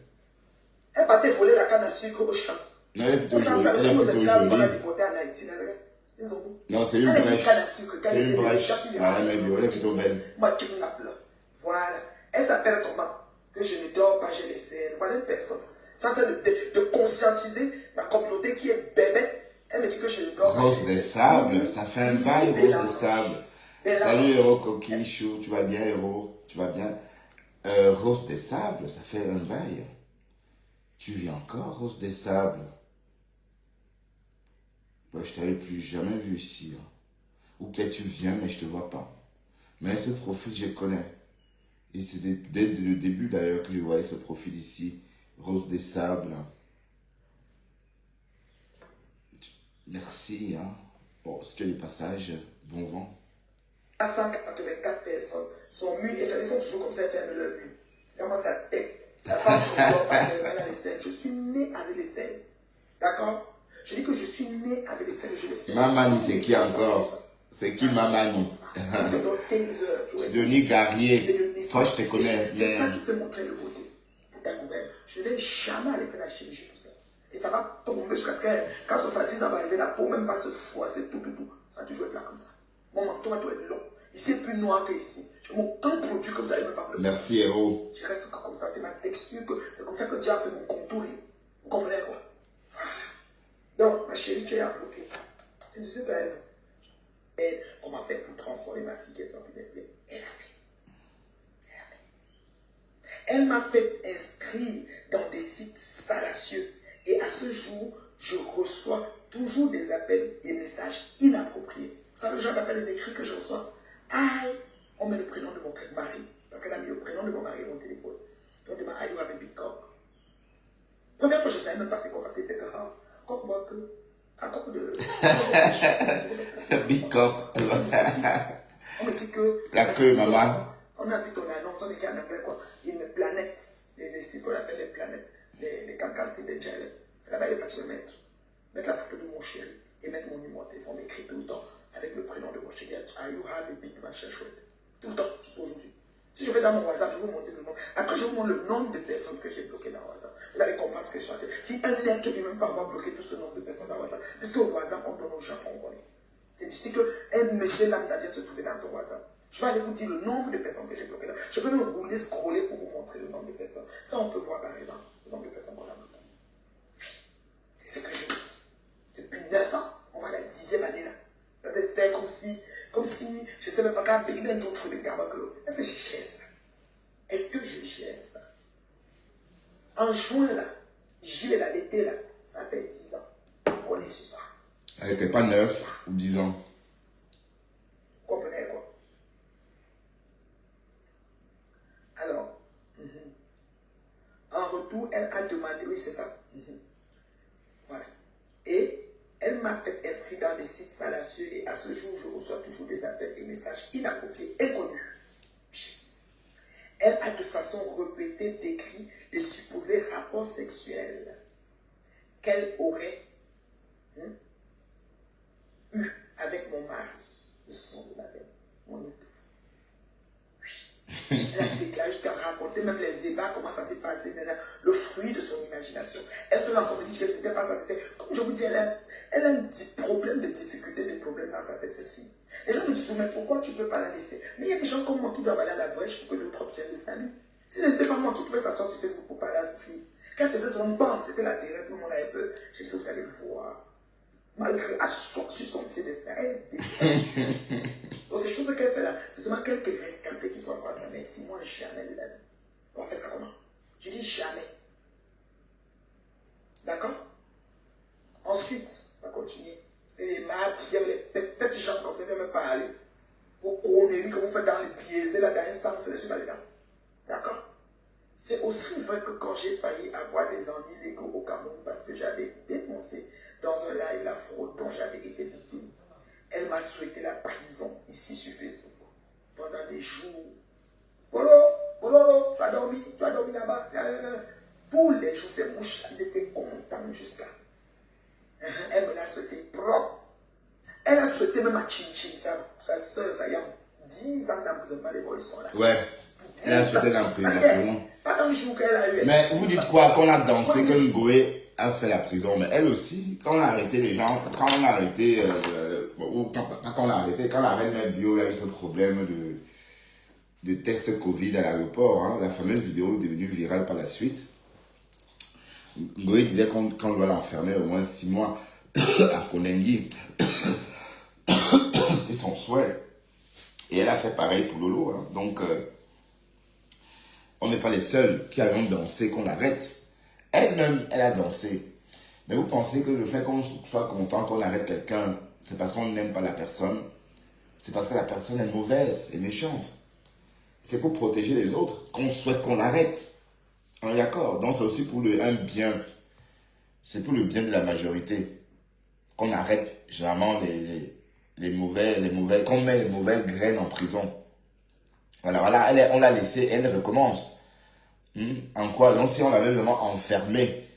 Elle partait voler la canne à sucre au champ. Non, elle est plutôt jolie. Ça, Elle est plutôt qu'on a jolie. déporté en Haïti. Ils ont Non, c'est une brèche. C'est une brèche. Ah, elle est plutôt belle. Moi, tu me l'appelles. Voilà. Elle s'appelle comment? Que je ne dors pas, j'ai les scènes. Voilà une personne. Je suis en train de conscientiser ma communauté qui est bébé. Elle me dit que je ne dors pas. Rose des sables, ça fait un bail, Rose des sables. Salut, Héros Coquichou, tu vas bien, Héros? Tu vas bien? Rose des sables, ça fait un bail. Tu vis encore, Rose des sables? Bah, je t'avais plus jamais vu ici. Hein. Ou peut-être tu viens, mais je te vois pas. Mais ce profil, je connais. Et c'est dès le début d'ailleurs que je voyais ce profil ici. Rose des sables. Merci. Hein. Bon, si tu as des passages, bon vent. 184 personnes sont mues et ils sont toujours comme ça, elles ferment leur but. Comment ça tête? La femme se dort pas, elle va dans les scènes. Je suis né avec les scènes. D'accord? Je dis que je suis né avec les scènes. Mamani, c'est qui encore? C'est qui Mamani? C'est Denis Garnier. Toi, je te connais. C'est ça qui peut montrer le beauté pour ta gouverne. Je ne vais jamais aller faire la chirurgie pour ça. Et ça va tomber jusqu'à ce que quand 70 ans va arriver, la peau même va se froisser, tout. Ça va toujours être là comme ça. Mon menton doit être long. Ici, c'est plus noir que ici. Je n'ai aucun produit comme ça, il me parle. Merci, Héros. Je reste comme ça, c'est ma texture. C'est comme ça que Dieu a fait mon contour. Vous comprenez quoi? Voilà. Donc, ma chérie, tu es à bloquer. Tu ne sais pas, on m'a fait pour transformer ma fille qui est sortie d'esprit. Elle m'a fait inscrire dans des sites salacieux. Et à ce jour, je reçois toujours des appels et messages inappropriés. Vous savez le genre d'appels et d'écrits que je reçois? Aïe, on met le prénom de mon mari. Parce qu'elle a mis le prénom de mon mari dans mon téléphone. Donc, elle m'a dit, you have a big cock. Première fois, je ne savais même pas c'est quoi. Parce que c'était que, coq, moi, que. Un coq de. Big cock. On me dit que. La queue, maman. On a vu ton annonce, on est qu'on appelle quoi? Une planète. Les sites qu'on appelle les planètes. Les cancans, c'est des gels. C'est là-bas, il est parti le mettre. Mettre la photo de mon chéri et mettre mon numéro de téléphone, écrit tout le temps avec le prénom de mon chéri. Are you have a big machin chouette? Tout le temps, jusqu'à aujourd'hui. Si je vais dans mon WhatsApp, je vais vous montrer le nom. Après, je vous montre le nombre de personnes que j'ai bloquées dans WhatsApp. Vous allez comprendre ce que je suis en train de dire. Si un être ne peut même pas avoir bloqué tout ce nombre de personnes dans WhatsApp, puisque au WhatsApp, on donne aux gens qu'on connaît. C'est difficile qu'un monsieur lambda vienne se trouver dans ton WhatsApp. Je vais aller vous dire le nombre de personnes que j'ai bloquées là. Je peux même rouler, scroller pour vous montrer le nombre de personnes. Ça, on peut voir par exemple le nombre de personnes qu'on a bloquées. C'est ce que je dis. Depuis 9 ans, on va à la 10e année là. Ça peut faire comme si, je ne sais même pas quand il y a un autre de Gabaglo. Est-ce que je gère ça? Est-ce que je gère ça? En juin là, juillet là, l'été là, ça fait 10 ans. On est sur ça. Elle n'était pas 9 ou 10 ans. Vous comprenez quoi? Alors, en retour, elle a demandé, oui c'est ça. Voilà. Et elle m'a fait inscrire dans des sites salacieux et à ce jour, je reçois toujours des appels et messages inappropriés, inconnus. Elle a de façon répétée décrit les supposés rapports sexuels qu'elle aurait eu avec mon mari, le sang de ma veine, mon époux. Oui. Elle a déclaré jusqu'à raconter même les ébats, comment ça s'est passé, le fruit de son imagination. Elle se rend compte, dit que c'était pas ça, c'était, comme je vous dis, elle a un problème de difficulté, de problème dans sa tête, cette fille. Les gens me disent, mais pourquoi tu ne peux pas la laisser? Mais il y a des gens comme moi qui doivent aller à la brèche pour que l'autre obtienne le salut. Si ce n'était pas moi qui pouvais s'asseoir sur Facebook pour parler à cette fille, quand elle faisait son bande, c'était la terreur, tout le monde avait peur. J'ai dit que vous allez voir. Malgré asseoir sur son pied d'espoir, elle descend. Donc ces choses qu'elle fait là, c'est seulement quelques rescapés qui sont encore à sa mère. Si moi, jamais de la vie. On va faire ça comment? Je dis jamais. D'accord? Ensuite, on va continuer. Et ma pierre, les petits gens comme ça, ne viennent même pas aller. Vos conneries que vous faites dans les pieds, là, dans un sens, c'est pas dedans. D'accord? C'est aussi vrai que quand j'ai failli avoir des ennuis légaux au Cameroun parce que j'avais dénoncé dans un live la fraude dont j'avais été victime, elle m'a souhaité la prison ici sur Facebook pendant des jours. Bolo, tu as dormi là-bas. Tous les jours, ces mouches, ils étaient contents jusqu'à. Elle me l'a souhaité propre. Elle a souhaité même à Chin-Chin, sa soeur, ça y a 10 ans d'emprisonnement, les voix sont là. Ouais. Elle a souhaité l'emprisonnement. Pas un jour qu'elle a eu. Mais vous dites quoi? Qu'on a dansé, que Ngoé a fait la prison. Mais elle aussi, quand on a arrêté les gens, quand on a arrêté, quand la reine Bio a eu ce problème de test Covid à l'aéroport, hein, la fameuse vidéo est devenue virale par la suite. Ngoé disait qu'on doit l'enfermer au moins 6 mois à Konengi. C'était son souhait. Et elle a fait pareil pour Lolo. Hein. Donc, on n'est pas les seuls qui avons dansé qu'on arrête. Elle-même, elle a dansé. Mais vous pensez que le fait qu'on soit content qu'on arrête quelqu'un, c'est parce qu'on n'aime pas la personne? C'est parce que la personne est mauvaise et méchante. C'est pour protéger les autres qu'on souhaite qu'on arrête. On est d'accord. Donc c'est aussi pour un bien. C'est pour le bien de la majorité qu'on arrête généralement les mauvais, qu'on met les mauvaises graines en prison. Voilà, on l'a laissée, elle recommence. En quoi? Donc si on l'avait vraiment enfermée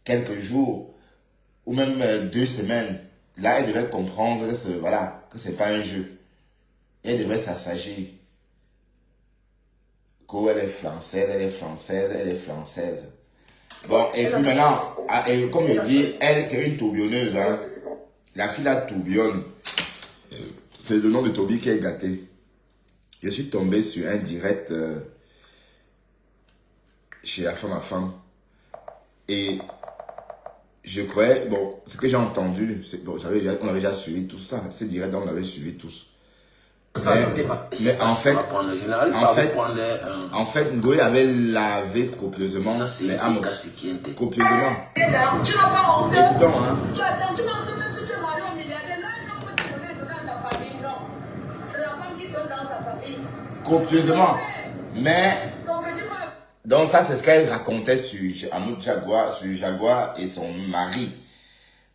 quelques jours ou même 2 semaines, là elle devait comprendre que c'est pas un jeu. Elle devrait s'assagir. Elle est française, elle est française, elle est française. Bon, et puis maintenant, comme je dis, elle c'est une tourbillonneuse. Hein. La fille la tourbillonne. C'est le nom de Toby qui est gâté. Je suis tombé sur un direct chez la femme à femme. Et je croyais, bon, ce que j'ai entendu, bon, on avait déjà suivi tout ça. Ces directs, on avait suivi tous. Mais en fait, Ngoé avait lavé copieusement les âmes. Copieusement. Tu n'as pas honte. Écoutons, hein. Tu penses même si tu es marié au milliardaire, là, il faut te donner dans ta famille. Non. C'est la femme qui donne dans sa famille. Copieusement. Mais. Donc, ça, c'est ce qu'elle racontait sur Jaguar et son mari.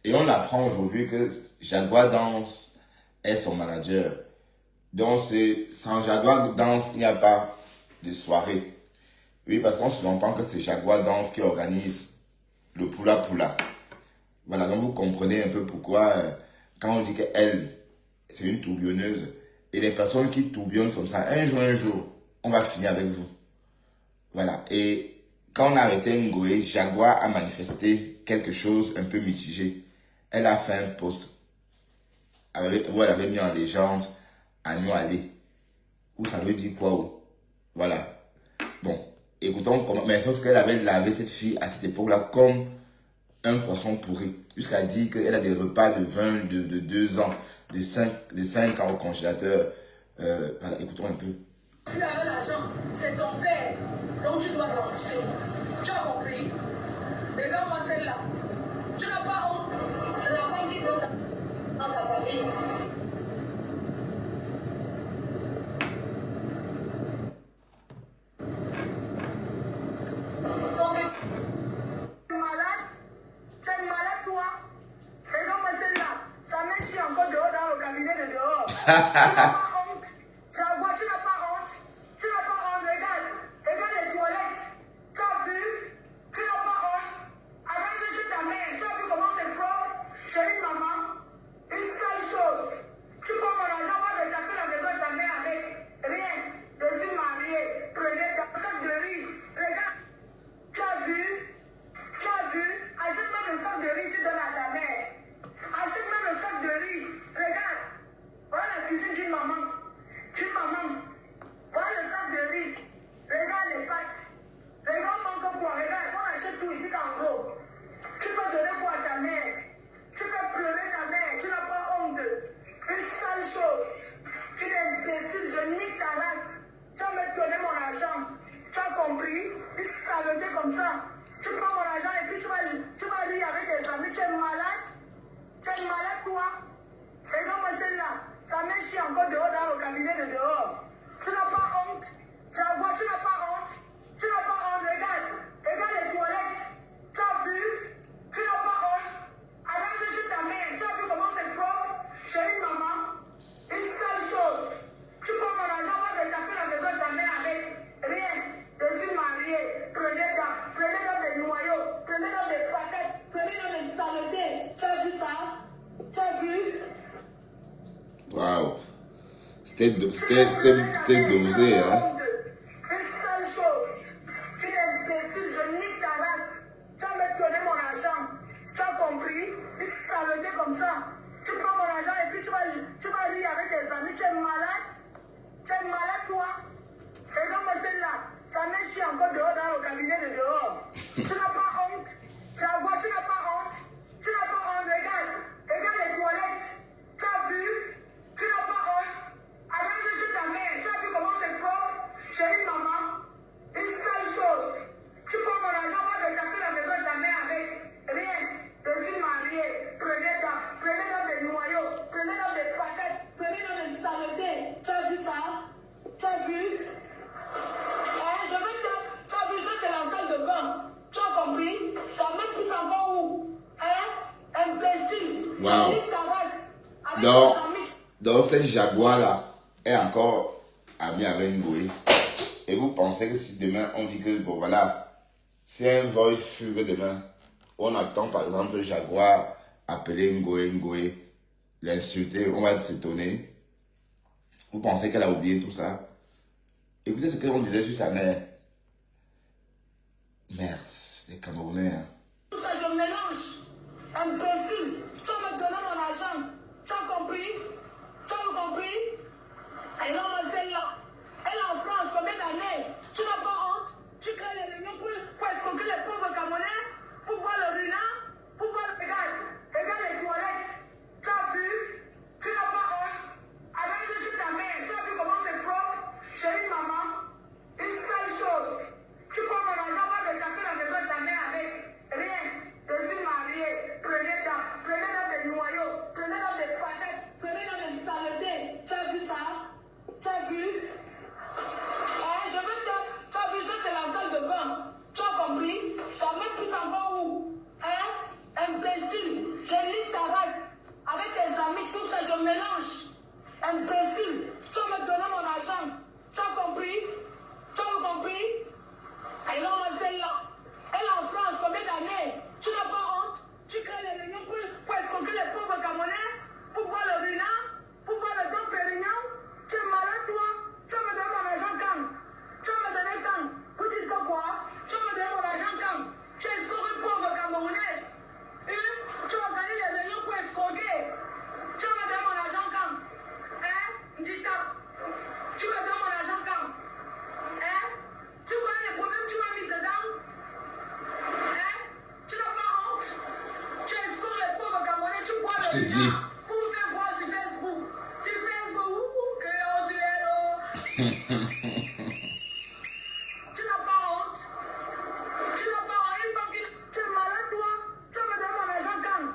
Et on apprend aujourd'hui que Jaguar Danse est son manager. Donc, sans Jaguar Danse, il n'y a pas de soirée. Oui, parce qu'on se entend que c'est Jaguar Danse qui organise le Poula Poula. Voilà, donc vous comprenez un peu pourquoi, quand on dit qu'elle, c'est une tourbillonneuse, et les personnes qui tourbillonnent comme ça, un jour, on va finir avec vous. Voilà, et quand on a arrêté Ngoé, Jaguar a manifesté quelque chose un peu mitigé. Elle a fait un post où elle avait mis en légende Agneau allé. Où ça veut dire quoi? Où? Voilà. Bon, écoutons comment. Mais sauf qu'elle avait lavé cette fille à cette époque-là comme un poisson pourri. Jusqu'à dire qu'elle a des repas de 20, de 2 ans, de 5 ans au congélateur. Voilà, écoutons un peu. Tu as l'argent, c'est ton père, donc tu dois rembourser. Tu as compris? Regarde-moi celle-là. Tu n'as pas honte. C'est la femme qui donne dans sa famille. Donc, tu es malade? Tu es malade, toi? Regarde-moi celle-là. Sa mère chie encore dehors dans le cabinet de dehors. Tu n'as pas honte. Jaguar, tu n'as pas honte. Tu n'as pas honte. Regarde les toilettes. Tu as vu? Tu n'as pas honte. Avant que je ta mère, tu as vu comment c'est propre? Chérie maman, une seule chose. Tu prends mon argent, va de taper la maison de ta mère avec rien. Je suis mariée. Prenez ta sac de riz. Regarde. Tu as vu? Tu as vu? Achète même le sac de riz, tu donnes à ta mère. Achète même le sac de riz. Regarde. Voilà la cuisine d'une maman. D'une maman. Voilà le sac de riz. Regarde les pâtes. Regarde mon quoi. Regarde. On achète tout ici en gros. Tu peux donner quoi à ta mère? Tu peux pleurer ta mère. Tu n'as pas honte. Une seule chose. Tu es imbécile. Je nique ta race. Tu vas me donner mon argent. Tu as compris? Une saleté comme ça. Tu prends mon argent et puis tu vas rire avec tes amis. Tu es malade? Tu es malade, toi? Regarde-moi celle-là. Sa mère chie encore dehors dans le cabinet de dehors. Tu n'as pas honte? Jaguar, tu n'as pas honte? Tu n'as pas honte? Regarde. Regarde les toilettes. Tu as vu? Tu n'as pas honte? Avant que je suis ta mère, tu as vu comment c'est propre? Chérie maman, une seule chose. Tu prends mon argent, va te taper la maison de ta mère avec rien. Je suis mariée. Prenez Waouh. C'était dosé, hein. Une seule chose. Tu es imbécile, je nique ta race. Tu vas me donner mon argent. Tu as compris? Une saleté comme ça. Tu prends mon argent et puis tu vas rire avec tes amis. Tu es malade? Tu es malade, toi? Regarde-moi celle-là. Ça me chie encore dehors dans le cabinet de dehors. Tu n'as pas honte? Jaguar, tu n'as pas honte? Tu n'as pas honte? Regarde. Regarde les toilettes. Tu as vu? Tu n'as pas honte? Avant que je suis ta mère, tu as vu comment c'est propre? Chérie maman, une seule chose. Tu prends mon argent pour regarder la maison de ta mère avec. Rien. Je suis mariée. Prenez dans des noyaux. Prenez dans des paquets. Prenez dans des saletés. Tu as vu ça? Tu as vu? Tu as vu ça, c'est la salle de bain. Tu as compris? Ça met plus encore où? Hein? Imbécile. Wow. Ta race. Avec tes amis. Donc cette Jaguar là est encore amie avec Ngoé. Et vous pensez que si demain on dit que bon voilà, si un vol fugue demain, on attend par exemple Jaguar appeler Ngoé, l'insulter, on va s'étonner. Vous pensez qu'elle a oublié tout ça? Écoutez ce qu'on disait sur sa mère. Merde, les Camerounais. Hein. Tout ça, je mélange. Imbécile. Tu vas me donner mon argent. Tu as compris? Tu as compris? Et non, celle-là. Elle est en France, combien d'années? Tu n'as pas honte? Tu crées les réunions pour escroquer les pauvres Camerounais? Pour boire le ruinant? Pour boire le... Regarde les toilettes. Tu as vu? Tu n'as pas honte? Avant que je suis ta mère, tu as vu comment c'est propre? Chérie maman, une seule chose. Tu prends mon argent pour regarder la maison de ta mère avec. Rien. Je suis mariée. Prenez dans des noyaux. Prenez dans des paquets. Prenez dans des saletés. Tu as vu ça? Tu as vu? Tu as vu ça, c'est la salle de bain. Tu as compris? Ça met plus encore où? Hein? Imbécile. Je nique ta race. Avec tes amis, tout ça, je mélange. Imbécile. Tu vas me donner mon argent. Tu as compris? Tu as compris? Et non, celle-là. Elle est en France, combien d'années? Tu n'as pas honte? Tu crées les réunions pour escroquer les pauvres Camerounais? Pour boire le ruinant? Pour boire le Dom Pérignon? Tu es malade, toi? Tu vas me donner mon argent quand? Tu vas me donner quand? Vous dites quoi? Tu vas me donner mon argent quand? Tu escroques une pauvre Camerounaise? Tu vas gagner les réunions pour escroquer? Tu vas me donner mon argent quand? Hein? Dis-toi. Tu me donnes mon argent quand? Hein? Tu connais les problèmes que tu m'as mis dedans? Hein? Tu n'as pas honte? Tu escroques les pauvres Camerounais, tu bois le Je te dis. ruinant pour vous faire voir sur Facebook. Sur Facebook, que tu n'as pas honte? Tu n'as pas honte? Une banque, tu es malade, toi? Tu vas me donner mon argent quand?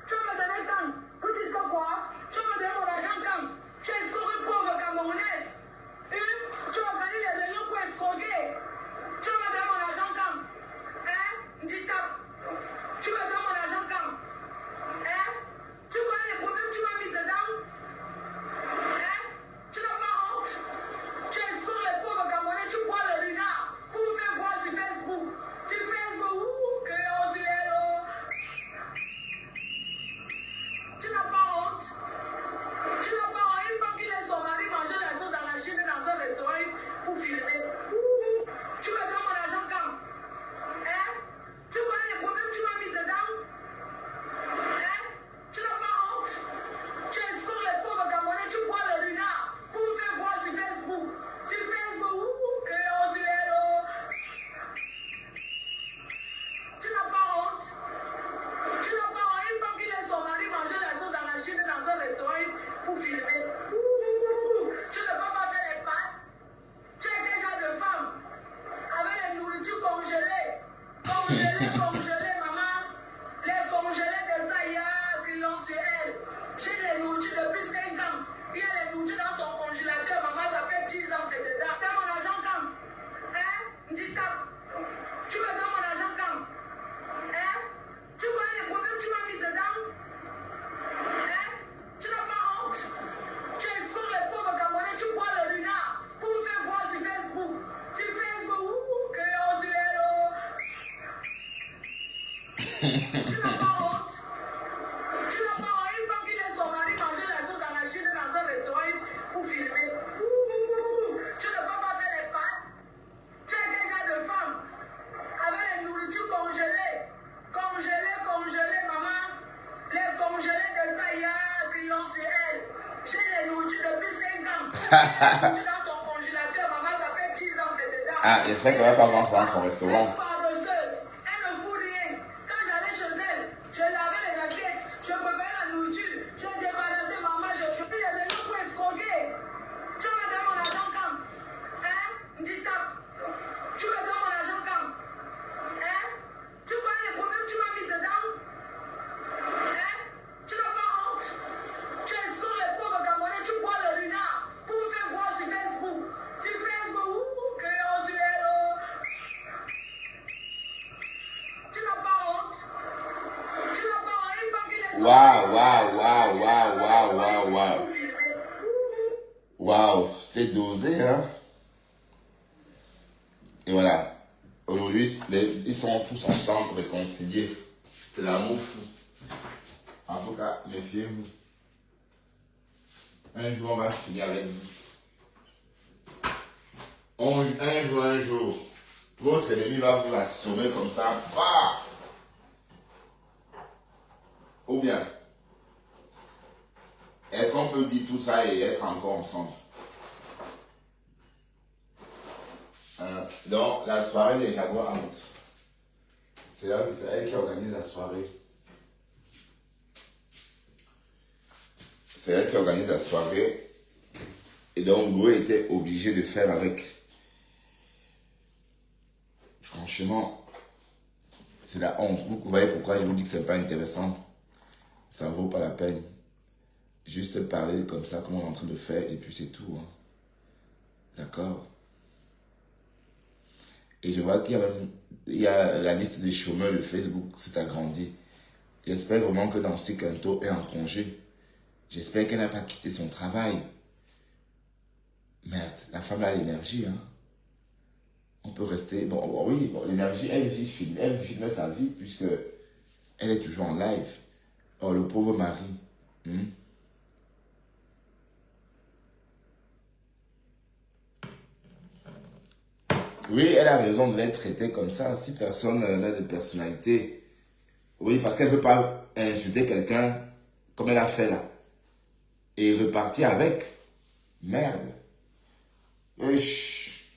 Tu vas me donner quand? Vous dites quoi? Tu vas me donner mon argent quand? Tu escroques une pauvre Camerounaise? Tu vas gagner les réunions pour escroquer? Tu vas me donner mon argent quand? Hein? Dis-toi. Tu me donnes mon argent quand? Hein? Tu connais les problèmes que tu m'as mis dedans? Hein? Tu n'as pas honte? Tu escroques les pauvres Camerounais, tu bois le ruinard pour vous faire voir sur Facebook. Sur Facebook, que tu n'as pas honte? Tu n'as pas honte? Une femme qui laisse son mari manger la sauce à la Chine dans un restaurant pour filmer. Tu me donnes mon argent quand? Hein? Tu connais les problèmes que tu m'as mis dedans? Hein? Tu n'as pas honte? Tu escroques les pauvres Camerounais, tu bois le ruinard pour vous faire voir sur Facebook. Sur Facebook, que tu n'as pas honte? Tu n'as pas honte? Une femme qui laisse son mari manger la sauce à la Chine dans un restaurant pour filmer. Tu ne peux pas faire les pâtes. Tu es déjà de femme avec les nourritures congelées. Congelées, maman. Les congelés de ça, il y a grillon sur elle. J'ai les nourritures depuis 5 ans. Il y a les nourritures dans son congélateur. Maman, ça fait 10 ans, c'est ça. Fais mon argent quand? Hein? Dis-toi. Tu me donnes mon argent quand? Hein? Tu connais les problèmes que tu m'as mis dedans? Hein? Tu n'as pas honte? Tu escroques les pauvres Camerounais, tu bois le ruinard pour vous faire voir sur Facebook. Sur Facebook, que tu n'as pas honte? Tu n'as pas honte? Une femme qui laisse son mari manger la sauce à la Chine dans un restaurant Dans son congélateur, maman, ça fait 10 ans que c'est ça. Ah, j'espère qu'elle va pas rentrer dans son restaurant. Paresseuse, elle ne fout rien. Quand j'allais chez elle, je lavais les assiettes, je préparais la nourriture, je débarrassais maman, je pris les légumes pour escroquer. Tu me donnes mon argent quand? Hein? Dis tape. Tu me donnes mon argent quand? Hein? Tu connais les problèmes que tu m'as mis dedans? Hein? Tu n'as pas honte? Tu escroques les pauvres Gabonais, tu bois le renard pour me faire voir sur Facebook. Sur Facebook, que on se hello. Tu n'as pas honte? Tu n'as pas honte? Il paraît qu'il est- Waouh. Waouh, c'était dosé, hein. Et voilà. Aujourd'hui, ils sont tous ensemble réconciliés. C'est l'amour fou. En tout cas, méfiez-vous. Un jour, on va finir avec vous. Un jour, votre ennemi va vous assommer comme ça. Bah! Ou bien, est-ce qu'on peut dire tout ça et être encore ensemble? Donc, la soirée des Jaguars Out. C'est elle qui organise la soirée. C'est elle qui organise la soirée. Et donc, Go était obligé de faire avec. Franchement, c'est la honte. Vous voyez pourquoi je vous dis que c'est pas intéressant. Ça ne vaut pas la peine. Juste parler comme ça, comme on est en train de faire, et puis c'est tout. Hein. D'accord? Et je vois qu'il y a la liste des chômeurs de Facebook s'est agrandie. J'espère vraiment que Nancy Quinto est en congé. J'espère qu'elle n'a pas quitté son travail. Merde, la femme a l'énergie. Hein. On peut rester... Bon, oui, l'énergie, elle filme sa vie puisque elle est toujours en live. Oh, le pauvre mari. Oui, elle a raison de l'être traitée comme ça. Si personne n'a de personnalité. Oui, parce qu'elle ne peut pas insulter quelqu'un comme elle a fait là. Et repartir avec. Merde. Wesh.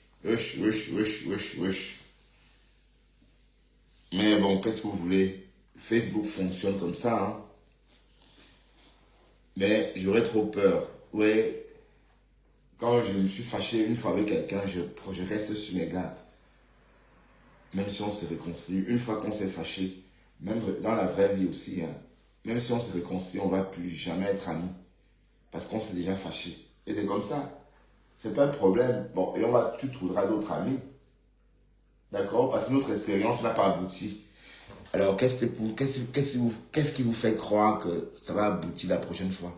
Mais bon, qu'est-ce que vous voulez? Facebook fonctionne comme ça. Hein. Mais j'aurais trop peur. Ouais. Quand je me suis fâché une fois avec quelqu'un, je reste sur mes gardes. Même si on se réconcilie, une fois qu'on s'est fâché, même dans la vraie vie aussi, hein, même si on se réconcilie, on ne va plus jamais être amis. Parce qu'on s'est déjà fâché. Et c'est comme ça. C'est pas un problème. Bon, et tu trouveras d'autres amis. D'accord? Parce que notre expérience n'a pas abouti. Alors, qu'est-ce qui vous fait croire que ça va aboutir la prochaine fois?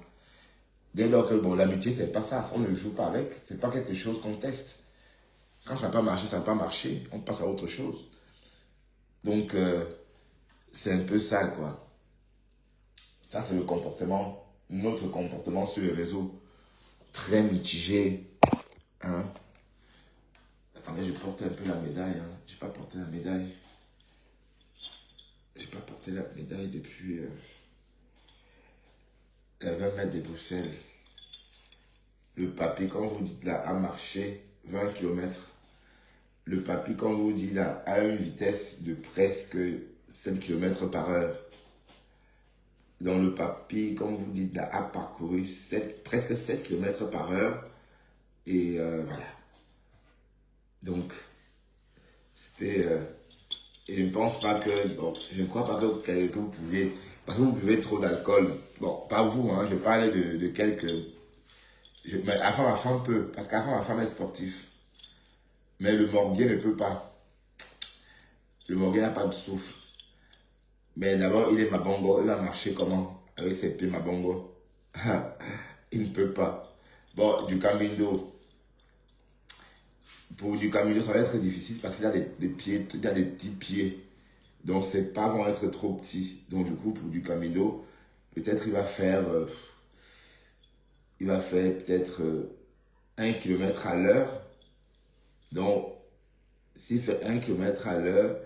Dès lors que, bon, l'amitié, c'est pas ça. On ne joue pas avec. C'est pas quelque chose qu'on teste. Quand ça n'a pas marché, ça n'a pas marché. On passe à autre chose. Donc, c'est un peu ça, quoi. Ça, c'est le comportement, notre comportement sur les réseaux. Très mitigé. Hein? Attendez, je porte un peu la médaille. Hein. Je n'ai pas porté la médaille. J'ai pas porté la médaille depuis la 20 mètres de Bruxelles. Le papy, quand vous dites là, a marché 20 km. Le papy, quand vous dites là, a une vitesse de presque 7 km par heure. Donc le papy, comme vous dites là, a parcouru presque 7 km par heure. Et voilà. Donc, c'était... et je ne pense pas que... Bon, je ne crois pas que vous pouvez... Parce que vous buvez trop d'alcool. Bon, pas vous, hein, je parlais de quelques... Mais ma femme peut. Parce qu'avant, ma femme est sportive. Mais le morguet ne peut pas. Le morguet n'a pas de souffle. Mais d'abord, il est mabongo. Il va marcher comment? Avec ses pieds mabongo. Il ne peut pas. Bon, du camino. Pour du camino, ça va être difficile parce qu'il a des pieds, il a des petits pieds. Donc, ses pas vont être trop petits. Donc, du coup, pour du camino, peut-être il va faire peut-être 1 km à l'heure. Donc, s'il fait 1 km à l'heure,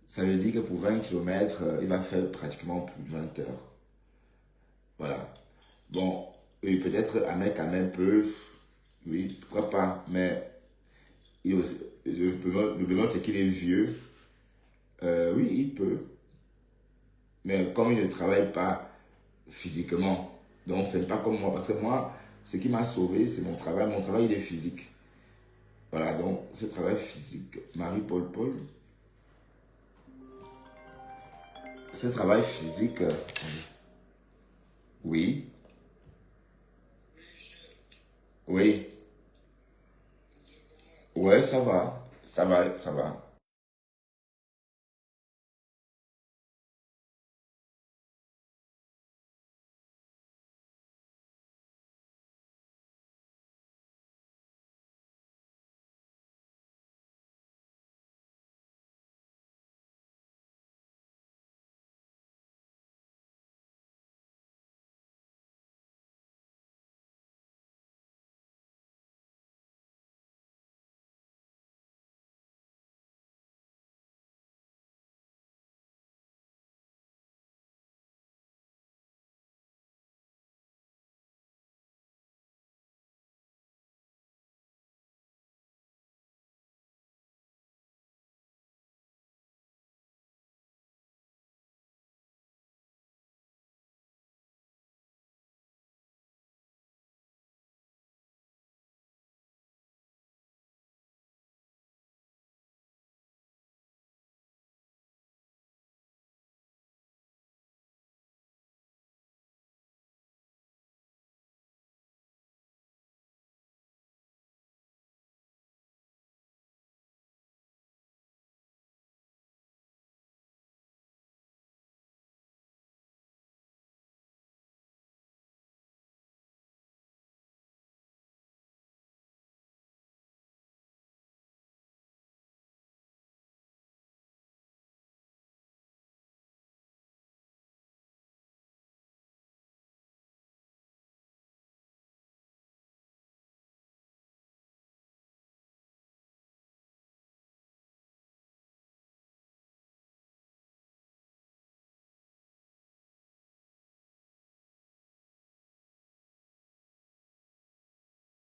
ça veut dire que pour 20 km, il va faire pratiquement plus de 20 heures. Voilà. Bon, et peut-être un mec quand même peut Oui, pourquoi pas, mais le bémol, c'est qu'il est vieux. Oui, il peut, mais comme il ne travaille pas physiquement, donc c'est pas comme moi, parce que moi, ce qui m'a sauvé, c'est mon travail. Mon travail, il est physique. Voilà, donc ce travail physique, Marie-Paul Paul, ce travail physique, oui, oui, ouais, ça va, ça va, ça va.